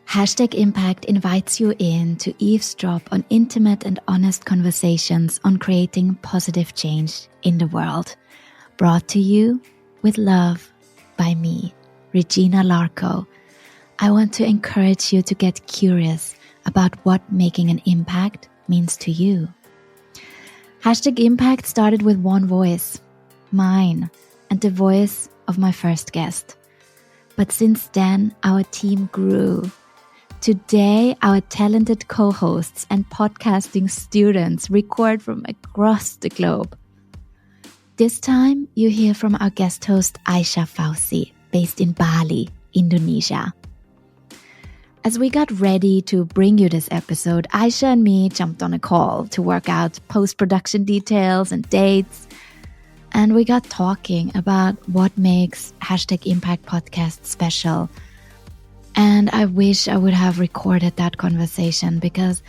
Hashtag Impact invites you in to eavesdrop on intimate and honest conversations on creating positive change in the world. Brought to you with love by me, Regina Larco. I want to encourage you to get curious about what making an impact means to you. Hashtag Impact started with one voice, mine, and the voice of my first guest. But since then, our team grew. Today, our talented co-hosts and podcasting students record from across the globe. This time, you hear from our guest host Aisha Fauzi, based in Bali, Indonesia. As we got ready to bring you this episode, Aisha and me jumped on a call to work out post-production details and dates. And we got talking about what makes Hashtag Impact Podcast special. And I wish I would have recorded that conversation because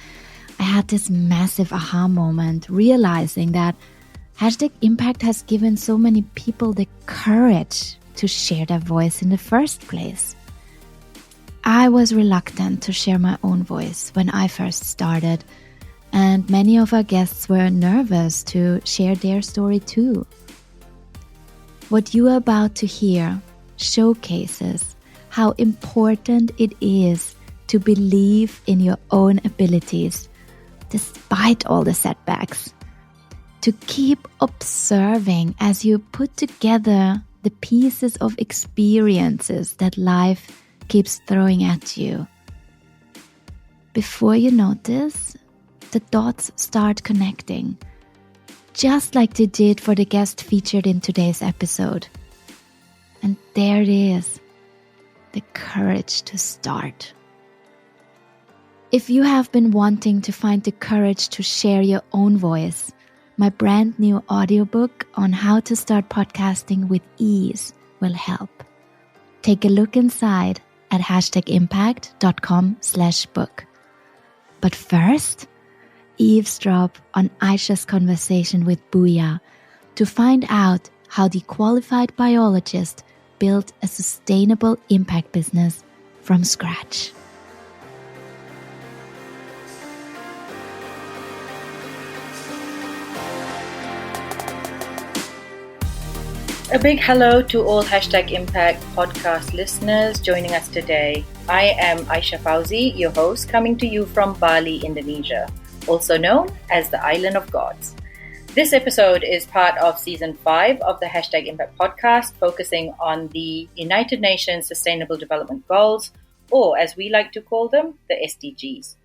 I had this massive aha moment realizing that Hashtag Impact has given so many people the courage to share their voice in the first place. I was reluctant to share my own voice when I first started, and many of our guests were nervous to share their story too. What you are about to hear showcases how important it is to believe in your own abilities despite all the setbacks. To keep observing as you put together the pieces of experiences that life keeps throwing at you. Before you notice, the dots start connecting, just like they did for the guest featured in today's episode. And there it is. The courage to start. If you have been wanting to find the courage to share your own voice, my brand new audiobook on how to start podcasting with ease will help. Take a look inside at hashtagimpact.com/book. But first, eavesdrop on Aisha's conversation with Buya to find out how the qualified biologist built a sustainable impact business from scratch. A big hello to all Hashtag Impact podcast listeners joining us today. I am Aisha Fauzi, your host, coming to you from Bali, Indonesia, also known as the Island of Gods. This episode is part of Season 5 of the Hashtag Impact podcast, focusing on the United Nations Sustainable Development Goals, or as we like to call them, the SDGs.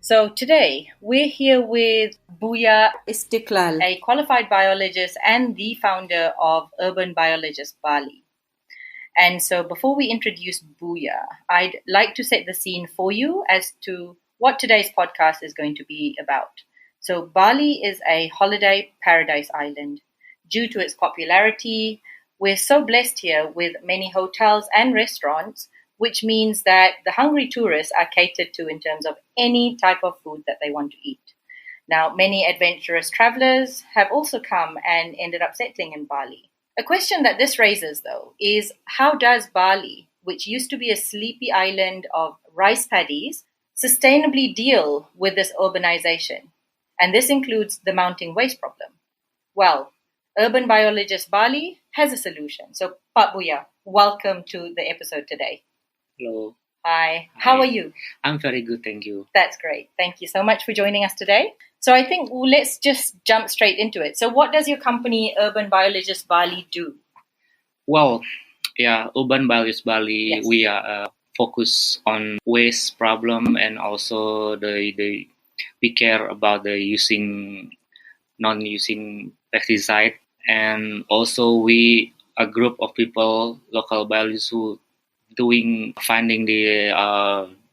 So today, we're here with Buya Istiqlal, a qualified biologist and the founder of Urban Biologist Bali. And so before we introduce Buya, I'd like to set the scene for you as to what today's podcast is going to be about. So Bali is a holiday paradise island. Due to its popularity, we're so blessed here with many hotels and restaurants, which means that the hungry tourists are catered to in terms of any type of food that they want to eat. Now, many adventurous travelers have also come and ended up settling in Bali. A question that this raises, though, is how does Bali, which used to be a sleepy island of rice paddies, sustainably deal with this urbanization? And this includes the mounting waste problem. Well, Urban Biologist Bali has a solution. So, Pak Buya, welcome to the episode today. Hello. Hi. How are you? I'm very good, thank you. That's great. Thank you so much for joining us today. So I think let's just jump straight into it. So what does your company, Urban Biologist Bali, do? Well, Urban Biologist Bali, Yes. we are focused on waste problem, and also we care about the non-using pesticide, and also we a group of people, local biologists, who finding the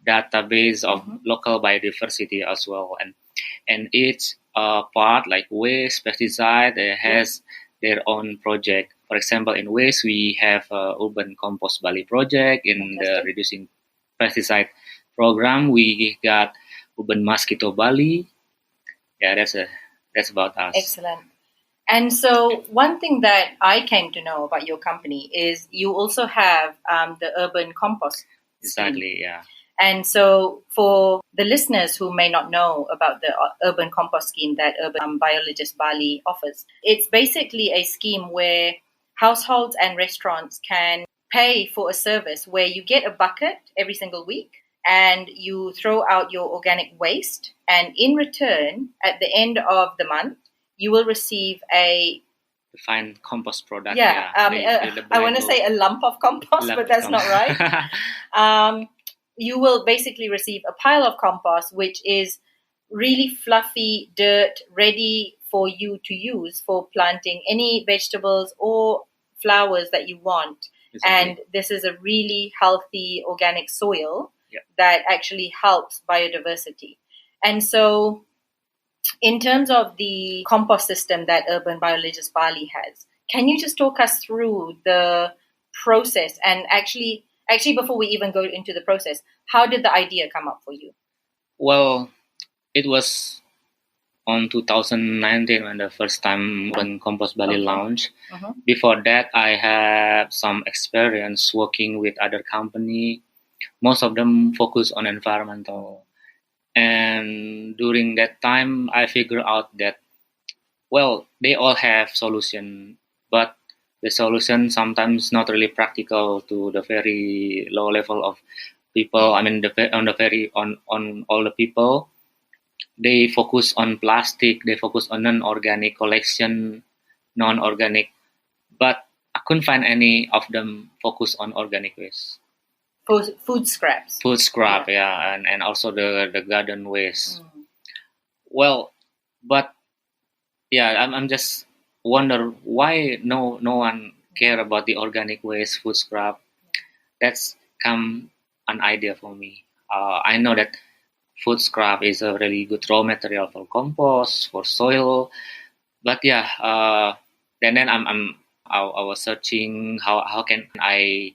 database of local biodiversity as well, and each part like waste, pesticide, has their own project. For example, in waste we have Urban Compost Bali project. In the reducing pesticide program, we got Urban Mosquito Bali. Yeah, that's about us. Excellent. And so one thing that I came to know about your company is you also have the urban compost scheme. Exactly, yeah. And so for the listeners who may not know about the urban compost scheme that Urban Biologist Bali offers, it's basically a scheme where households and restaurants can pay for a service where you get a bucket every single week and you throw out your organic waste. And in return, at the end of the month, you will receive a Find compost product. I want to say a lump of compost, but that's not right. You will basically receive a pile of compost, which is really fluffy dirt ready for you to use for planting any vegetables or flowers that you want. Exactly. And this is a really healthy organic soil that actually helps biodiversity. And so in terms of the compost system that Urban Biologist Bali has, can you just talk us through the process? And actually, before we even go into the process, how did the idea come up for you? Well, it was on 2019 when the first time Urban Compost Bali launched. Before that, I had some experience working with other company. Most of them focus on environmental. And during that time, I figured out that, well, they all have solution, but the solution sometimes not really practical to the very low level of people. I mean, on all the people, they focus on plastic, they focus on non-organic collection, non-organic, but I couldn't find any of them focus on organic waste. Food scraps. Food scrap, and also the garden waste. Well, but I'm just wonder why no one care about the organic waste, food scrap. That's come an idea for me. I know that food scrap is a really good raw material for compost, for soil, but then I was searching how can I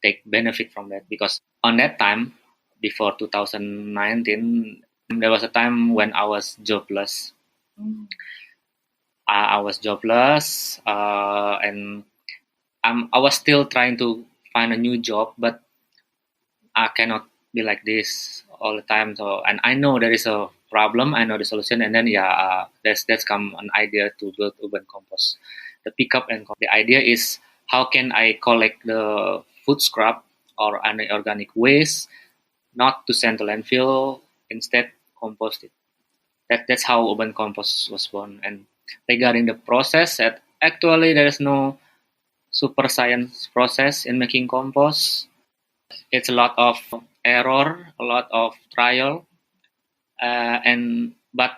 take benefit from that, because on that time before 2019 there was a time when I was jobless. I was jobless, and I was still trying to find a new job, but I cannot be like this all the time. So, and I know there is a problem, I know the solution, and then that's come an idea to build urban compost. The pickup and the idea is, how can I collect the food scrap or any organic waste, not to send to landfill, instead compost it. That's how urban compost was born. And regarding the process, actually there is no super science process in making compost. It's a lot of error, a lot of trial, but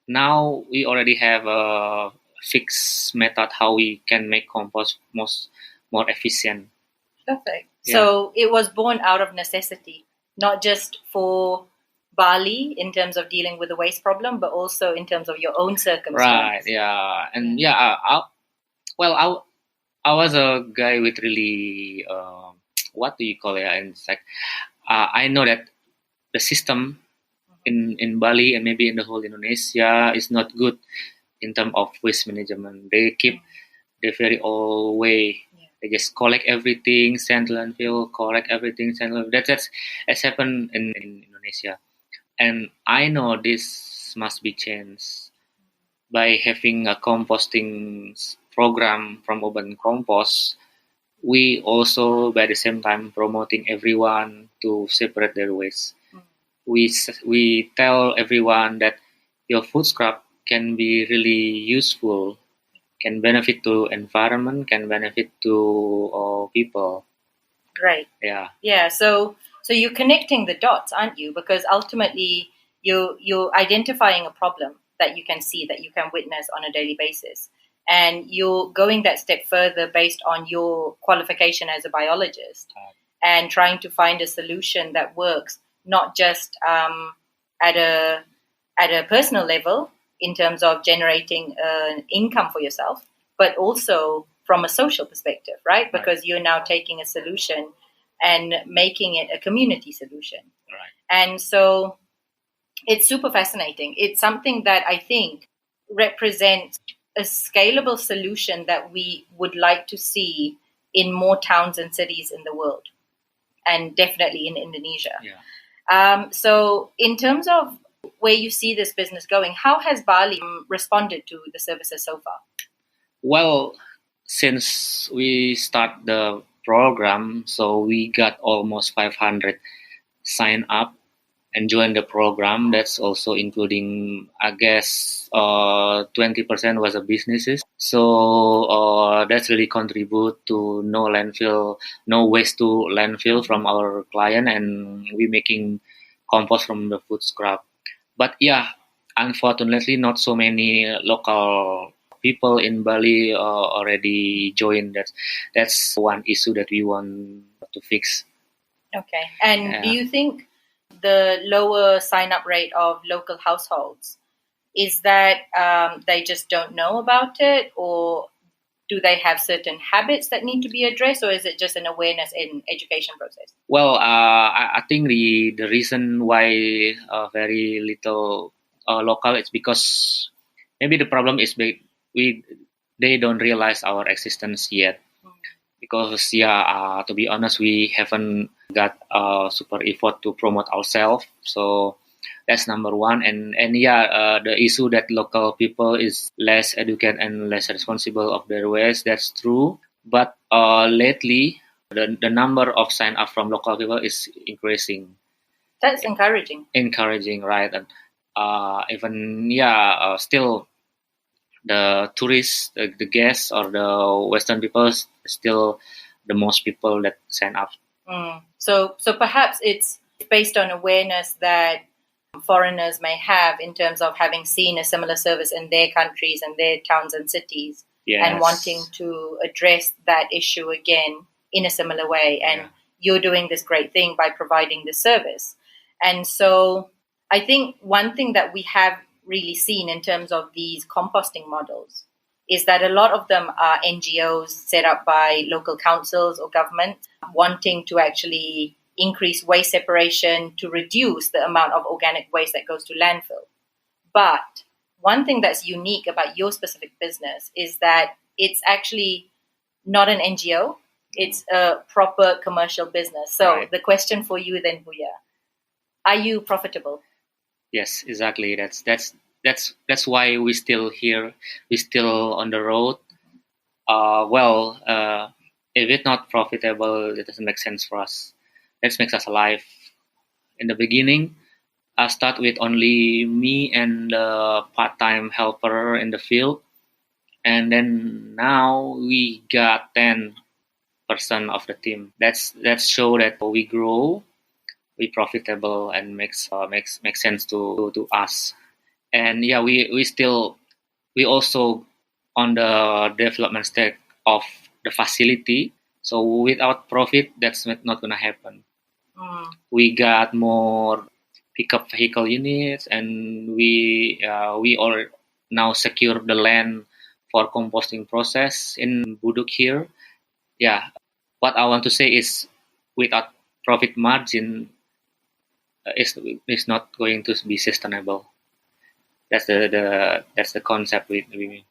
now we already have a fixed method how we can make compost more efficient. Perfect. So it was born out of necessity, not just for Bali in terms of dealing with the waste problem, but also in terms of your own circumstances. Right. Yeah. And I was a guy with really what do you call it? And it's like I know that the system in Bali and maybe in the whole Indonesia is not good in terms of waste management. They keep the very old way. They just collect everything, send to landfill, collect everything, send to landfill. That's happened in Indonesia. And I know this must be changed by having a composting program from Urban Compost. We also, by the same time, promoting everyone to separate their waste. We tell everyone that your food scrap can be really useful, can benefit to environment, can benefit to people. Right. Yeah. Yeah. So you're connecting the dots, aren't you? Because ultimately you're identifying a problem that you can see, that you can witness on a daily basis. And you're going that step further based on your qualification as a biologist and trying to find a solution that works, not just at a personal level in terms of generating an income for yourself, but also from a social perspective, right? Because you're now taking a solution and making it a community solution. Right. And so it's super fascinating. It's something that I think represents a scalable solution that we would like to see in more towns and cities in the world, and definitely in Indonesia. Yeah. So in terms of where you see this business going, how has Bali responded to the services so far? Well, since we start the program, so we got almost 500 sign up and join the program. That's also including, I guess, 20% was a businesses. So that's really contribute to no waste to landfill from our client, and we making compost from the food scrap. But yeah, unfortunately, not so many local people in Bali already joined. That's one issue that we want to fix. Okay. And do you think the lower sign-up rate of local households is that they just don't know about it, or do they have certain habits that need to be addressed, or is it just an awareness in education process? Well, I think the reason why very little local is because maybe the problem is they don't realize our existence yet. Because to be honest, we haven't got super effort to promote ourselves. So that's number one. And the issue that local people is less educated and less responsible of their waste. That's true. But lately, the number of sign up from local people is increasing. That's encouraging. Encouraging, right? And still the tourists, the guests, or the Western people still the most people that sign up. So perhaps it's based on awareness that foreigners may have in terms of having seen a similar service in their countries and their towns and cities, and wanting to address that issue again in a similar way. And you're doing this great thing by providing the service. And so I think one thing that we have really seen in terms of these composting models is that a lot of them are NGOs set up by local councils or governments wanting to actually increase waste separation to reduce the amount of organic waste that goes to landfill. But one thing that's unique about your specific business is that it's actually not an NGO, it's a proper commercial business. So the question for you then, Buya, are you profitable? Yes, exactly. That's why we still here. We still on the road. If it's not profitable, it doesn't make sense for us. That makes us alive. In the beginning, I start with only me and the part-time helper in the field, and then now we got 10% of the team. That's show that we grow, we profitable, and makes sense to us. And we also on the development stage of the facility. So without profit, that's not gonna happen. We got more pickup vehicle units, and we all now secure the land for composting process in Buduk here. Yeah, what I want to say is, without profit margin, is not going to be sustainable. That's the concept we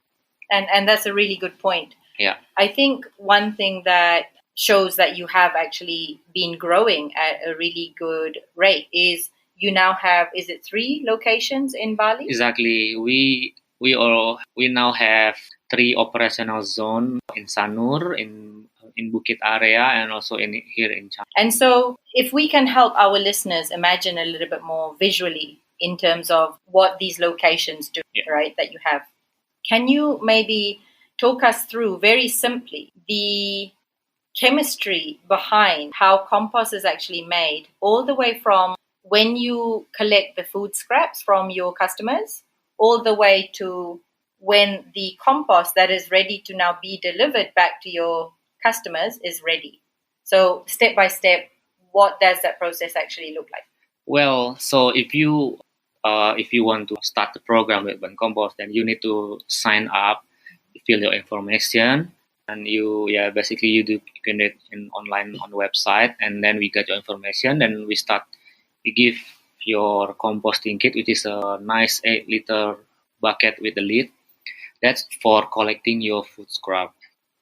and that's a really good point. Yeah, I think one thing that shows that you have actually been growing at a really good rate is you now have, is it 3 locations in Bali? Exactly. We now have 3 operational zone in Sanur, in Bukit area, and also here in China. And so if we can help our listeners imagine a little bit more visually in terms of what these locations do, right, that you have, can you maybe talk us through very simply the chemistry behind how compost is actually made, all the way from when you collect the food scraps from your customers, all the way to when the compost that is ready to now be delivered back to your customers is ready. So step by step, what does that process actually look like? Well, so if you want to start the program with Ban Compost, then you need to sign up, fill your information, and you do it in online on the website, and then we get your information, and we give your composting kit, which is a nice 8-liter bucket with a lid. That's for collecting your food scrap.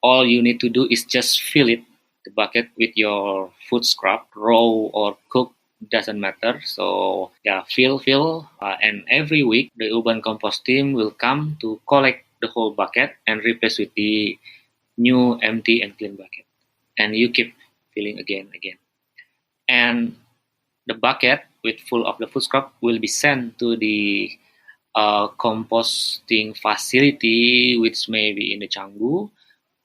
All you need to do is just fill the bucket with your food scrap, raw or cooked doesn't matter. So yeah, fill, and every week the urban compost team will come to collect the whole bucket and replace with the new empty and clean bucket. And you keep filling again. And the bucket with full of the food scrap will be sent to the composting facility, which may be in the Canggu,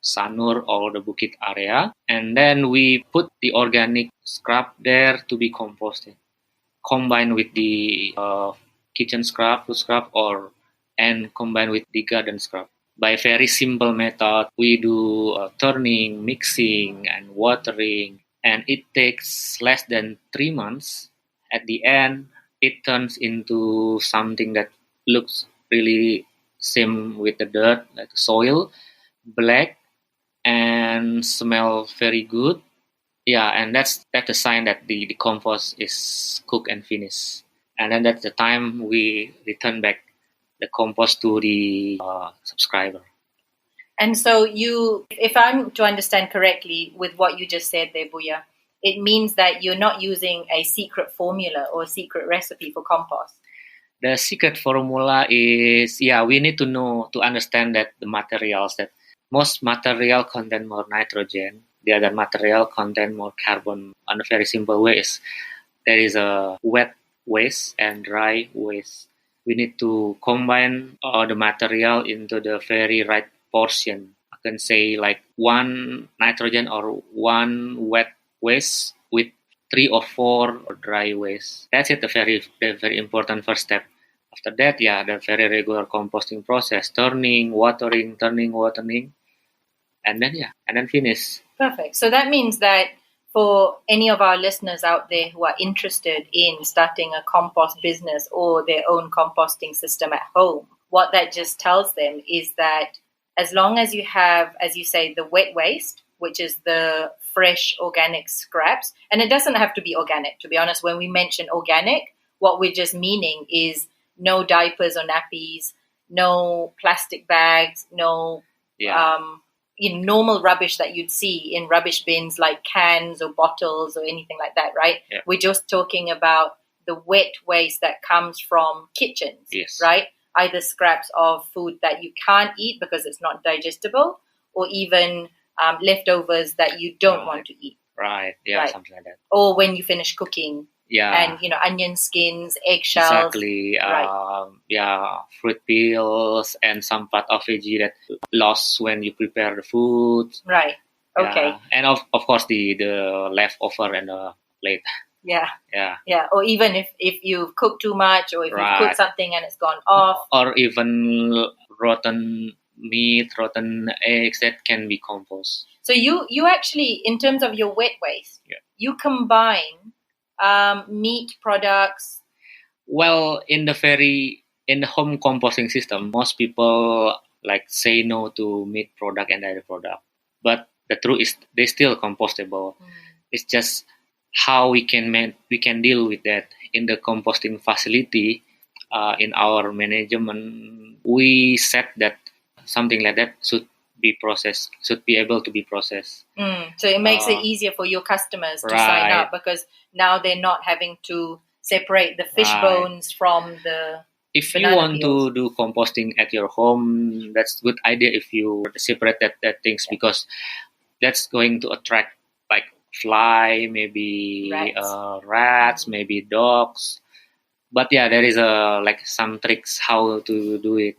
Sanur, or the Bukit area. And then we put the organic scrap there to be composted, combined with the kitchen scrap, food scrap, and combined with the garden scrap. By very simple method, we do turning, mixing, and watering, and it takes less than 3 months. At the end, it turns into something that looks really same with the dirt, like soil, black, and smell very good. Yeah, and that's a sign that the compost is cooked and finished. And then that's the time we return back the compost to the subscriber. And so if I'm to understand correctly with what you just said there, Buya, it means that you're not using a secret formula or a secret recipe for compost. The secret formula is, we need to understand that the materials, that most material contain more nitrogen, the other material contain more carbon. On a very simple way is there is a wet waste and dry waste. We need to combine all the material into the very right portion. I can say like 1 nitrogen or 1 wet waste with 3 or 4 dry waste. That's it, the very important first step. After that, the very regular composting process, turning, watering, and then finish. Perfect. So that means that for any of our listeners out there who are interested in starting a compost business or their own composting system at home, what that just tells them is that as long as you have, as you say, the wet waste, which is the fresh organic scraps, and it doesn't have to be organic, to be honest. When we mention organic, what we're just meaning is no diapers or nappies, no plastic bags, no normal rubbish that you'd see in rubbish bins like cans or bottles or anything like that, right? Yeah. We're just talking about the wet waste that comes from kitchens, yes. right? Either scraps of food that you can't eat because it's not digestible, or even leftovers that you don't want to eat. Right, right? Something like that. Or when you finish cooking. Yeah. And, onion skins, eggshells. Exactly. Right. Fruit peels and some part of veggie that lost when you prepare the food. Right. Okay. And of course the leftover and the plate. Yeah. Yeah. Yeah. Or even if you've cooked too much, or if you've cooked something and it's gone off. Or even rotten meat, rotten eggs that can be compost. So you actually, in terms of your wet waste, you combine meat products. Well, in the home composting system, most people say no to meat product and dairy product. But the truth is they still compostable. It's just how we can deal with that in the composting facility. In our management, we said that something like that should be able to be processed. So it makes it easier for your customers to sign up, because now they're not having to separate the fish bones from the If you want to do composting at your home, that's a good idea if you separate that things, because that's going to attract like fly, maybe rats, maybe dogs. But there is some tricks how to do it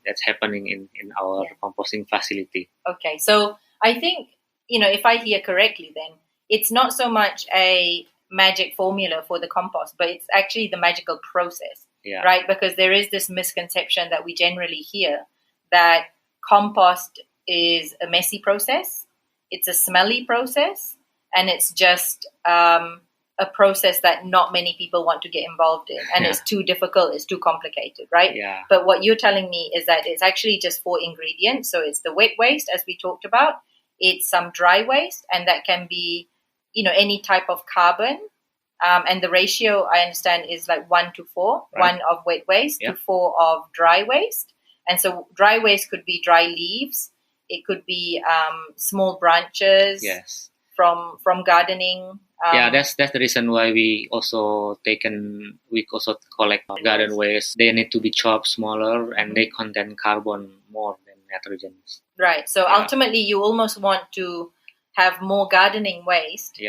that's happening in our composting facility. Okay, so I think, if I hear correctly, then it's not so much a magic formula for the compost, but it's actually the magical process, right? Because there is this misconception that we generally hear that compost is a messy process, it's a smelly process, and it's just a process that not many people want to get involved in, and it's too difficult, it's too complicated, right? Yeah. But what you're telling me is that it's actually just 4 ingredients. So it's the wet waste, as we talked about, it's some dry waste, and that can be, any type of carbon. And the ratio, I understand, is like 1 to 4, right. 1 of wet waste to 4 of dry waste. And so dry waste could be dry leaves, it could be small branches. Yes. from gardening. Yeah, that's the reason why we also collect garden waste. They need to be chopped smaller and they contain carbon more than nitrogen. Right. So ultimately, you almost want to have more gardening waste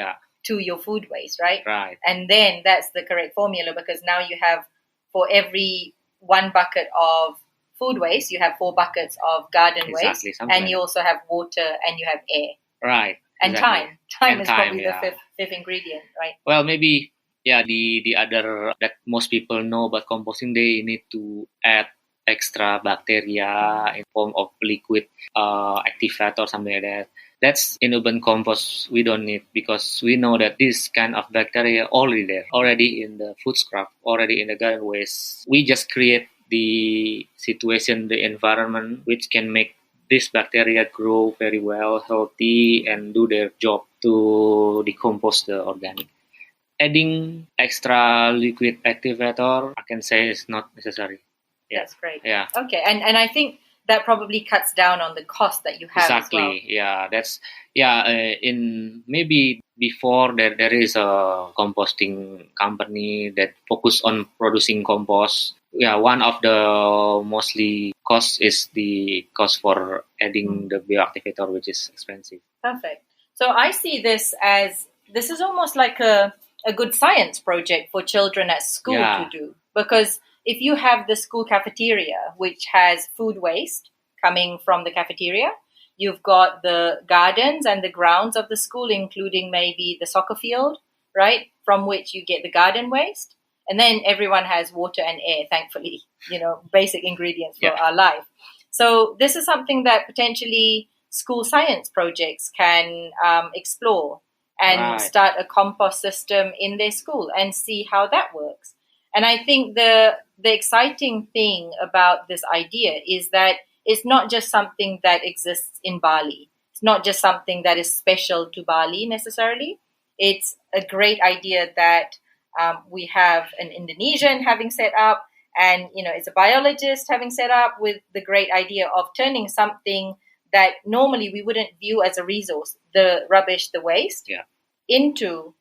to your food waste, right? Right. And then that's the correct formula, because now you have, for every 1 bucket of food waste, you have 4 buckets of garden waste, and you also have water and you have air. Right. And exactly. Time is probably the fifth ingredient, right? Well, maybe the other that most people know about composting, they need to add extra bacteria in form of liquid activator or something like that. That's in urban compost we don't need, because we know that this kind of bacteria already there, already in the food scrap, already in the garden waste. We just create the situation, the environment, which can make this bacteria grow very well, healthy, and do their job to decompose the organic. Adding extra liquid activator, I can say, is not necessary. Yeah. That's great. Yeah. Okay, and I think that probably cuts down on the cost that you have. Exactly. As well. Yeah. That's in maybe before there is a composting company that focus on producing compost. Yeah, one of the mostly cost is the cost for adding the bioactivator, which is expensive. Perfect. So I see this is almost like a good science project for children at school to do, because if you have the school cafeteria, which has food waste coming from the cafeteria, you've got the gardens and the grounds of the school, including maybe the soccer field, right, from which you get the garden waste. And then everyone has water and air, thankfully, basic ingredients for our life. So this is something that potentially school science projects can explore and start a compost system in their school and see how that works. And I think the exciting thing about this idea is that it's not just something that exists in Bali. It's not just something that is special to Bali necessarily. It's a great idea that we have an Indonesian having set up, and it's a biologist having set up, with the great idea of turning something that normally we wouldn't view as a resource, the rubbish, the waste, into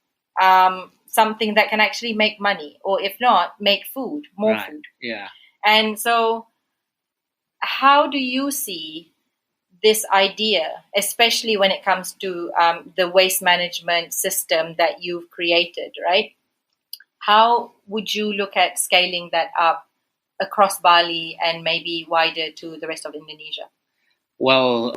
something that can actually make money, or if not, make food, more food. Yeah. And so how do you see this idea, especially when it comes to the waste management system that you've created, right? How would you look at scaling that up across Bali and maybe wider to the rest of Indonesia? Well,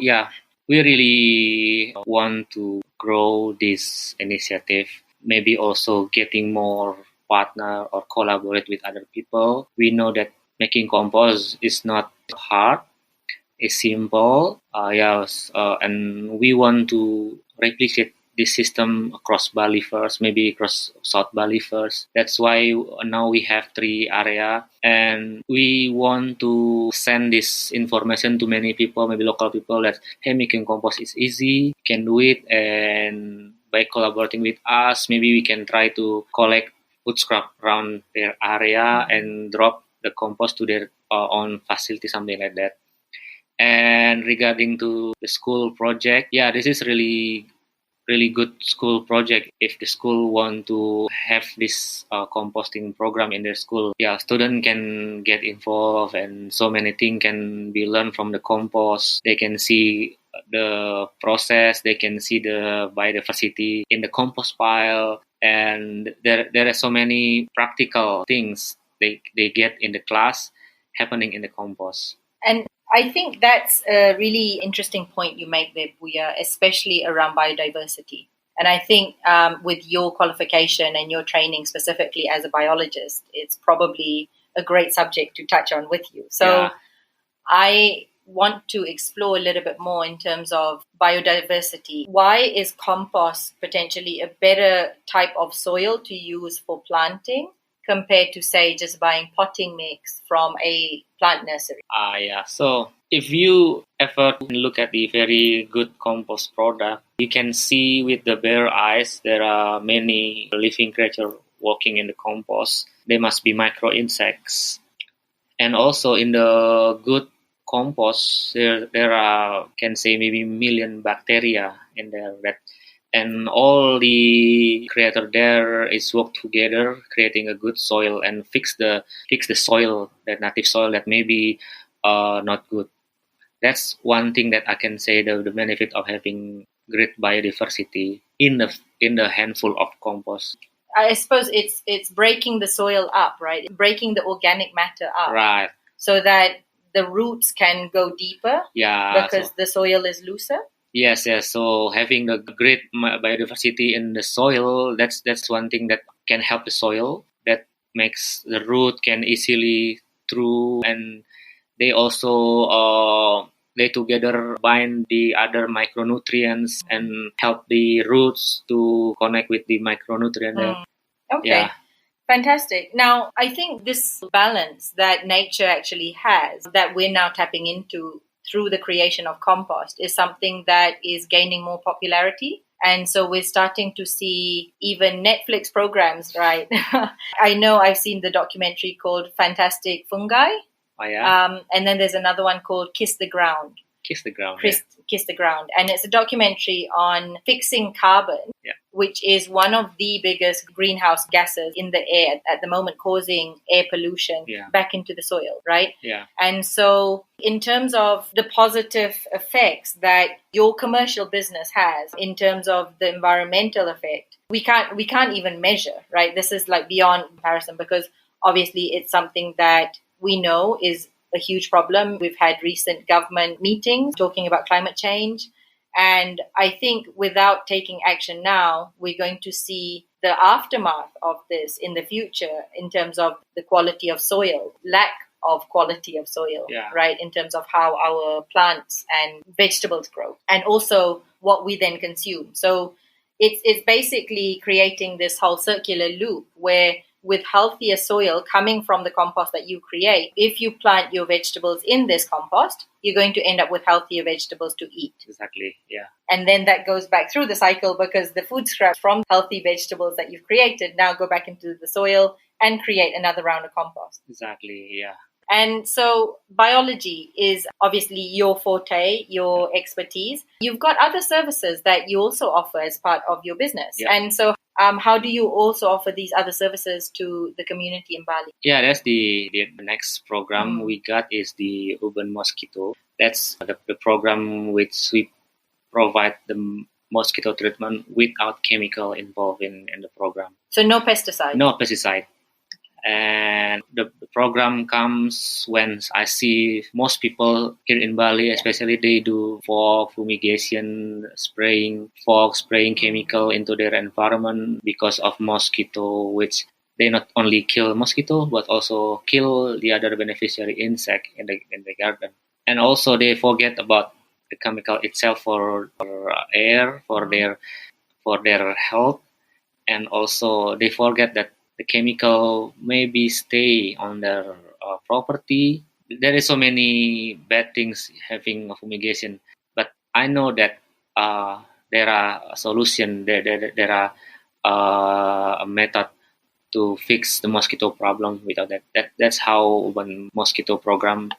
we really want to grow this initiative, maybe also getting more partner or collaborate with other people. We know that making compost is not hard, it's simple. And we want to replicate this system across Bali first, maybe across South Bali first. That's why now we have 3 areas, and we want to send this information to many people, maybe local people, that hey, making compost is easy, you can do it, and by collaborating with us, maybe we can try to collect food scrap around their area and drop the compost to their own facility, something like that. And regarding to the school project, this is really good school project. If the school want to have this composting program in their school, student can get involved, and so many things can be learned from the compost. They can see the process, they can see the biodiversity in the compost pile, and there are so many practical things they get in the class happening in the compost. And I think that's a really interesting point you make there, Buya, especially around biodiversity. And I think with your qualification and your training specifically as a biologist, it's probably a great subject to touch on with you. So I want to explore a little bit more in terms of biodiversity. Why is compost potentially a better type of soil to use for planting compared to, say, just buying potting mix from a plant nursery? So if you ever look at the very good compost product, you can see with the bare eyes there are many living creatures walking in the compost. They must be micro insects. And also in the good compost, there are, can say, maybe million bacteria in there. and all the creator there is work together, creating a good soil and fix the soil, that native soil that may be not good. That's one thing that I can say the benefit of having great biodiversity in the handful of compost. I suppose it's breaking the soil up, right? Breaking the organic matter up, Right. so that the roots can go deeper. Yeah. Because the soil is looser. Yes. So having a great biodiversity in the soil, that's one thing that can help the soil. That makes the root can easily through, and they also they together bind the other micronutrients and help the roots to connect with the micronutrient there. Okay. Yeah. Fantastic. Now, I think this balance that nature actually has, that we're now tapping into through the creation of compost, is something that is gaining more popularity. And so we're starting to see even Netflix programs, right? I know I've seen the documentary called Fantastic Fungi. Oh, yeah. And then there's another one called Kiss the Ground. Kiss the Ground. Kiss the Ground. And it's a documentary on fixing carbon, which is one of the biggest greenhouse gases in the air at the moment, causing air pollution back into the soil, right? Yeah. And so in terms of the positive effects that your commercial business has in terms of the environmental effect, we can't even measure, right? This is like beyond comparison, because obviously it's something that we know is a huge problem. We've had recent government meetings talking about climate change. And I think without taking action now, we're going to see the aftermath of this in the future in terms of the quality of soil, lack of quality of soil, right? In terms of how our plants and vegetables grow, and also what we then consume. So it's basically creating this whole circular loop where, with healthier soil coming from the compost that you create, if you plant your vegetables in this compost, you're going to end up with healthier vegetables to eat. Exactly, yeah. And then that goes back through the cycle, because the food scraps from healthy vegetables that you've created now go back into the soil and create another round of compost. Exactly, yeah. And so biology is obviously your forte, your expertise. You've got other services that you also offer as part of your business. Yeah. And so how do you also offer these other services to the community in Bali? Yeah, that's the next program we got is the urban mosquito. That's the program which we provide the mosquito treatment without chemical involved in the program. So no pesticide? No pesticide. And the program comes when I see most people here in Bali, especially they do fog fumigation, spraying chemical into their environment because of mosquito, which they not only kill mosquito but also kill the other beneficiary insect in the garden. And also they forget about the chemical itself for air, for their health, and also they forget that the chemical maybe stay on their property. There is so many bad things having a fumigation, but I know that there are a solution. There are a method to fix the mosquito problem without that. That's how one mosquito program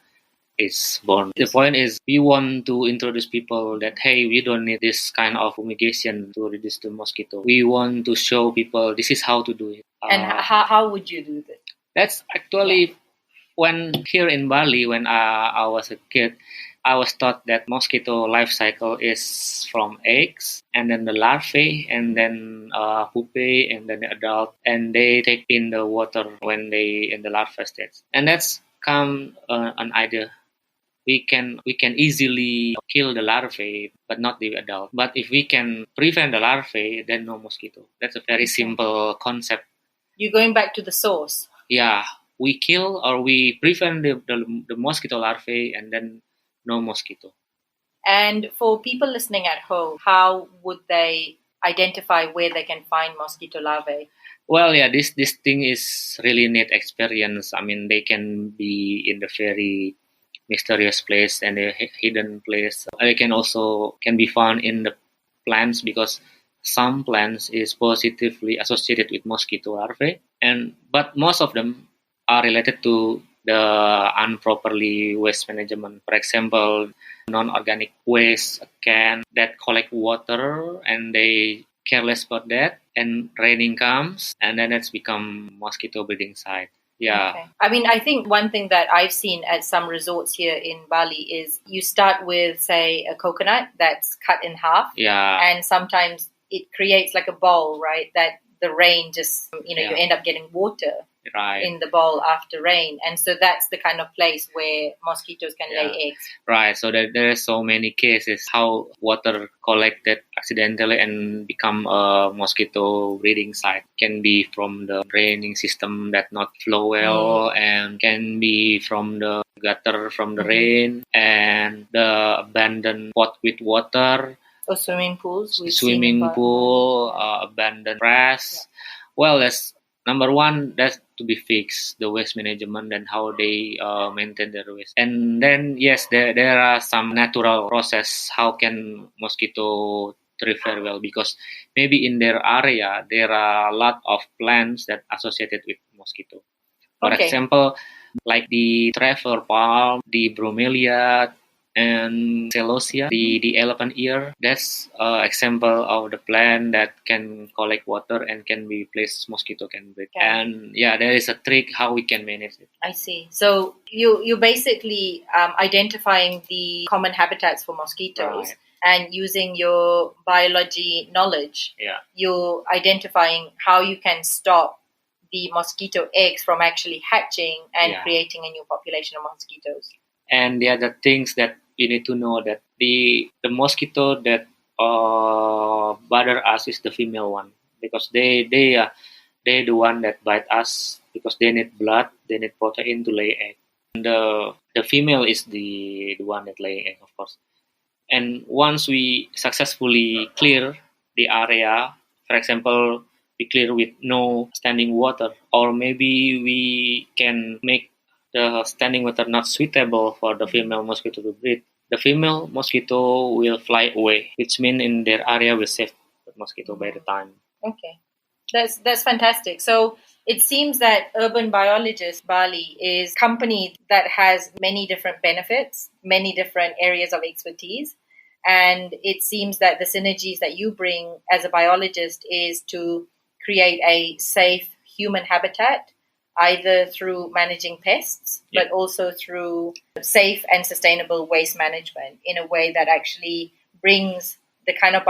is born. The point is we want to introduce people that, hey, we don't need this kind of fumigation to reduce the mosquito. We want to show people this is how to do it. And how would you do this? That's actually when here in Bali, when I was a kid, I was taught that mosquito life cycle is from eggs and then the larvae and then pupae and then the adult, and they take in the water when they in the larva stage. And that's come an idea. We can easily kill the larvae, but not the adult. But if we can prevent the larvae, then no mosquito. That's a very simple concept. You're going back to the source. Yeah, we kill or we prevent the mosquito larvae, and then no mosquito. And for people listening at home, how would they identify where they can find mosquito larvae? Well, yeah, this thing is really neat experience. I mean, they can be in the very mysterious place and a hidden place. They can also be found in the plants, because some plants is positively associated with mosquito larvae, but most of them are related to the improperly waste management. For example, non-organic waste can that collect water and they careless about that, and raining comes and then it's become mosquito breeding site. Yeah. Okay. I mean, I think one thing that I've seen at some resorts here in Bali is you start with, say, a coconut that's cut in half. Yeah. And sometimes it creates like a bowl, right? That the rain just, you end up getting water in the bowl after rain. And so that's the kind of place where mosquitoes can lay eggs. Right. So there are so many cases how water collected accidentally and become a mosquito breeding site. Can be from the draining system that not flow well, and can be from the gutter from the rain, and the abandoned pot with water. Or swimming pools. Abandoned grass. Well, that's number one. That's to be fixed, the waste management and how they maintain their waste. And then yes, there are some natural process how can mosquito thrive very well, because maybe in their area there are a lot of plants that associated with mosquito. For example, like the traveler palm, the bromelia, and celosia, the elephant ear. That's example of the plant that can collect water and can be placed mosquito can breed. And there is a trick how we can manage it. I see. So you basically identifying the common habitats for mosquitoes. Right. And using your biology knowledge, you're identifying how you can stop the mosquito eggs from actually hatching and creating a new population of mosquitoes. And the other things that you need to know that the mosquito that bother us is the female one, because they the one that bite us because they need blood, they need protein to lay egg. And the female is the one that lay egg, of course. And once we successfully clear the area, for example, we clear with no standing water, or maybe we can make the standing water not suitable for the female mosquito to breed, the female mosquito will fly away, which means in their area will save the mosquito by the time. Okay, that's fantastic. So it seems that Urban Biologist Bali is a company that has many different benefits, many different areas of expertise. And it seems that the synergies that you bring as a biologist is to create a safe human habitat, either through managing pests, but also through safe and sustainable waste management in a way that actually brings the kind of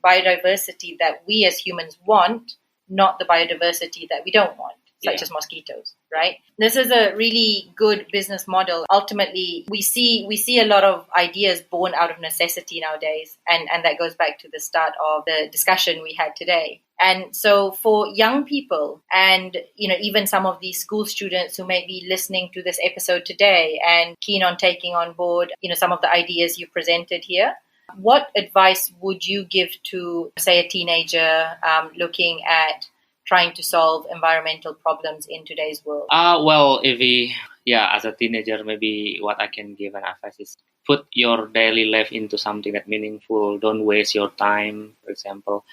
biodiversity that we as humans want, not the biodiversity that we don't want, such as mosquitoes, right? This is a really good business model. Ultimately, we see a lot of ideas born out of necessity nowadays, and that goes back to the start of the discussion we had today. And so for young people and, even some of these school students who may be listening to this episode today and keen on taking on board, some of the ideas you presented here, what advice would you give to, say, a teenager looking at trying to solve environmental problems in today's world? Well, if as a teenager, maybe what I can give an advice is put your daily life into something that meaningful. Don't waste your time, for example.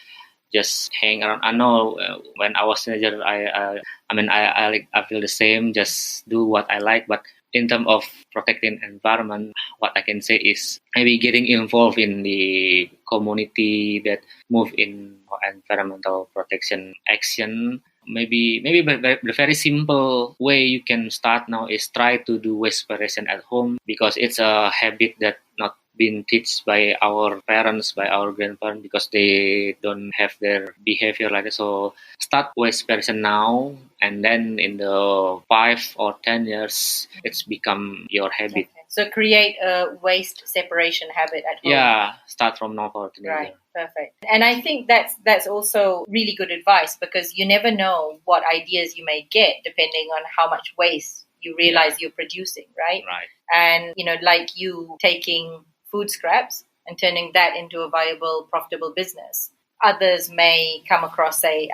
Just hang around. I know when I was a teenager, I feel the same. Just do what I like. But in terms of protecting environment, what I can say is maybe getting involved in the community that move in environmental protection action. Maybe the very simple way you can start now is try to do waste separation at home, because it's a habit that not been taught by our parents, by our grandparents, because they don't have their behavior like that. So start waste separation now, and then in the 5 or 10 years, it's become your habit. Okay. So create a waste separation habit at home. Yeah, start from now for teenager. Right, perfect. And I think that's also really good advice, because you never know what ideas you may get depending on how much waste you realize you're producing, right? Right. And, like you taking food scraps and turning that into a viable, profitable business. Others may come across, say,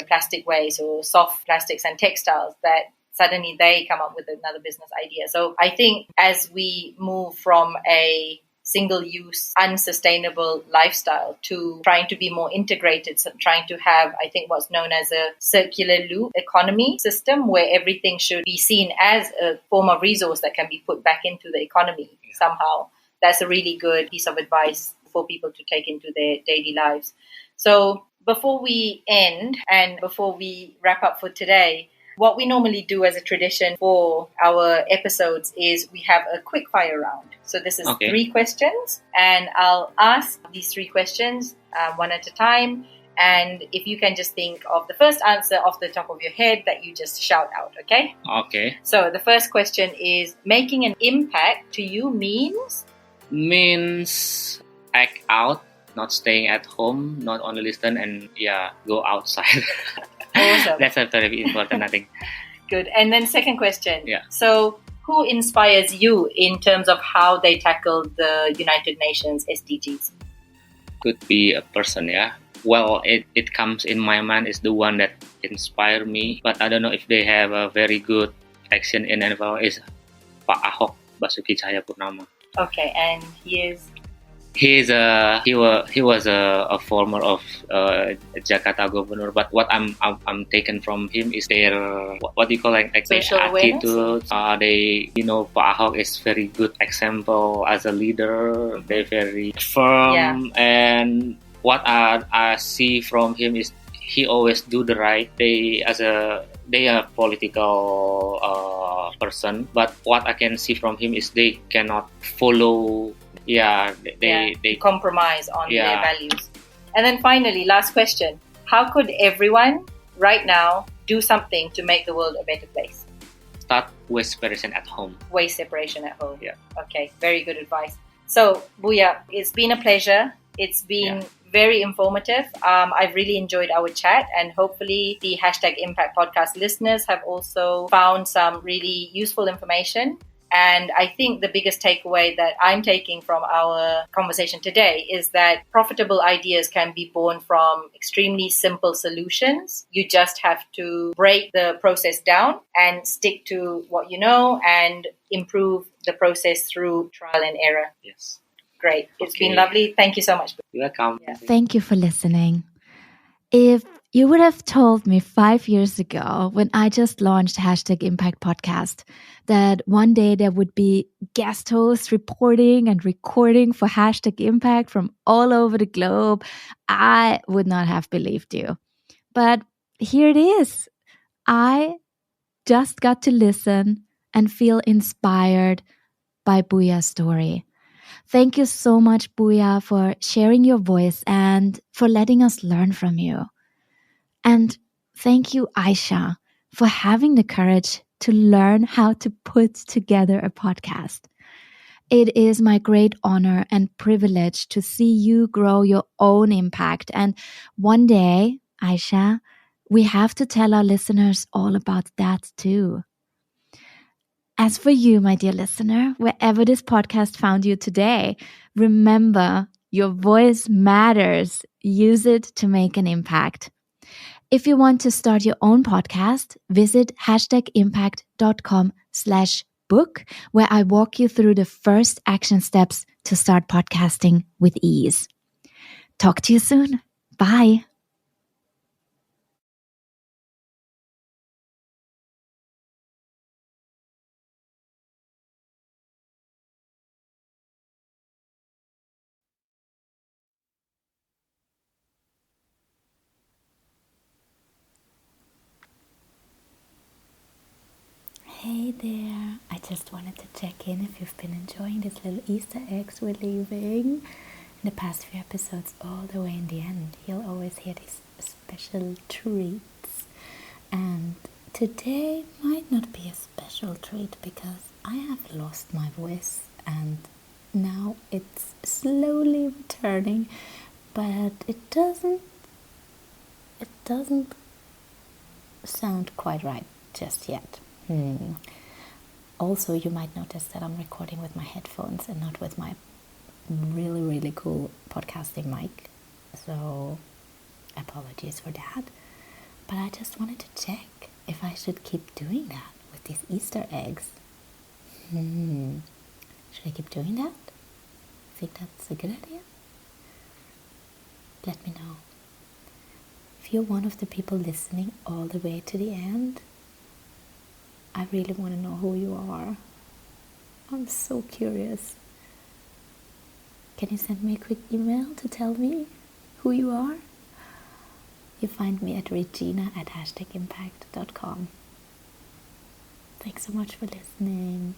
plastic waste or soft plastics and textiles that suddenly they come up with another business idea. So I think as we move from a single-use, unsustainable lifestyle to trying to be more integrated, so trying to have, I think, what's known as a circular loop economy system where everything should be seen as a form of resource that can be put back into the economy somehow. That's a really good piece of advice for people to take into their daily lives. So before we end and before we wrap up for today, what we normally do as a tradition for our episodes is we have a quick fire round. So this is 3 questions, and I'll ask these 3 questions one at a time. And if you can just think of the first answer off the top of your head, that you just shout out, okay? Okay. So the first question is, making an impact to you means? Means act out, not staying at home, not only listen and go outside. Awesome. That's a very important, I think. Good. And then second question. Yeah. So who inspires you in terms of how they tackle the United Nations SDGs? Could be a person, Well, it comes in my mind is the one that inspire me, but I don't know if they have a very good action in environment is Pak Ahok, Basuki Cahayapurnama. Okay, and he was a former of Jakarta governor, but what I'm taken from him is their what do you call like social their attitude. awareness? Pak Ahok is very good example as a leader. They're very firm, and what I see from him is he always do the right. They are political person, but what I can see from him is they cannot follow. They compromise on their values. And then finally, last question. How could everyone right now do something to make the world a better place? Start waste separation at home. Waste separation at home. Yeah. Okay, very good advice. So, Buya, it's been a pleasure. It's been very informative. I've really enjoyed our chat, and hopefully the #Impact podcast listeners have also found some really useful information. And I think the biggest takeaway that I'm taking from our conversation today is that profitable ideas can be born from extremely simple solutions. You just have to break the process down and stick to what you know and improve the process through trial and error. Yes. Great. It's been lovely. Thank you so much. You're welcome. Yeah. Thank you for listening. If you would have told me 5 years ago when I just launched #Impact podcast that one day there would be guest hosts reporting and recording for #Impact from all over the globe, I would not have believed you. But here it is. I just got to listen and feel inspired by Buya's story. Thank you so much, Buya, for sharing your voice and for letting us learn from you. And thank you, Aisha, for having the courage to learn how to put together a podcast. It is my great honor and privilege to see you grow your own impact. And one day, Aisha, we have to tell our listeners all about that too. As for you, my dear listener, wherever this podcast found you today, remember your voice matters. Use it to make an impact. If you want to start your own podcast, visit #impact.com/book, where I walk you through the first action steps to start podcasting with ease. Talk to you soon. Bye. Hey there, I just wanted to check in if you've been enjoying these little Easter eggs we're leaving in the past few episodes all the way in the end. You'll always hear these special treats. And today might not be a special treat because I have lost my voice and now it's slowly returning, but it doesn't sound quite right just yet. Also, you might notice that I'm recording with my headphones and not with my really, really cool podcasting mic. So, apologies for that. But I just wanted to check if I should keep doing that with these Easter eggs. Should I keep doing that? think that's a good idea? Let me know. If you're one of the people listening all the way to the end, I really want to know who you are. I'm so curious. Can you send me a quick email to tell me who you are? You find me at regina@hashtagimpact.com. Thanks so much for listening.